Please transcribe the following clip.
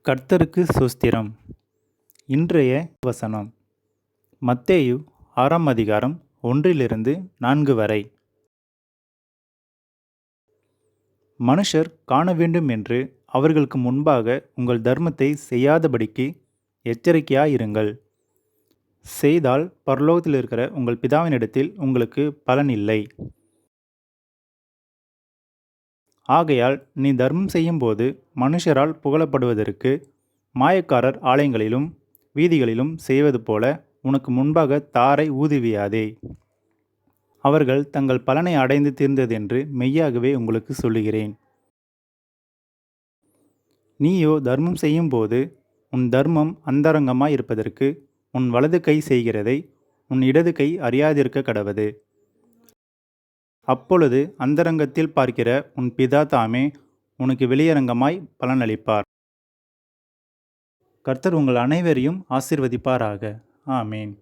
கர்த்தருக்கு ஸ்தோத்திரம். இன்றைய வசனம் மத்தேயு 6ஆம் அதிகாரம் 1-4 வரை. மனுஷர் காண வேண்டும் என்று அவர்களுக்கு முன்பாக உங்கள் தர்மத்தை செய்யாதபடிக்கு எச்சரிக்கையாயிருங்கள். செய்தால் பரலோகத்தில் இருக்கிற உங்கள் பிதாவினிடத்தில் உங்களுக்கு பலன் இல்லை. ஆகையால் நீ தர்மம் செய்யும்போது மனுஷரால் புகழப்படுவதற்கு மாயக்காரர் ஆலயங்களிலும் வீதிகளிலும் செய்வது போல உனக்கு முன்பாக தாரை ஊதுவியாதே. அவர்கள் தங்கள் பலனை அடைந்து தீர்ந்ததென்று மெய்யாகவே உங்களுக்கு சொல்லுகிறேன். நீயோ தர்மம் செய்யும்போது உன் தர்மம் அந்தரங்கமாய் இருப்பதற்கு உன் வலது கை செய்கிறதை உன் இடது கை அறியாதிருக்க கடவது. அப்பொழுது அந்தரங்கத்தில் பார்க்கிற உன் பிதா தாமே உனக்கு வெளியரங்கமாய் பலனளிப்பார். கர்த்தர் உங்கள் அனைவரையும் ஆசீர்வதிப்பாராக. ஆமேன்.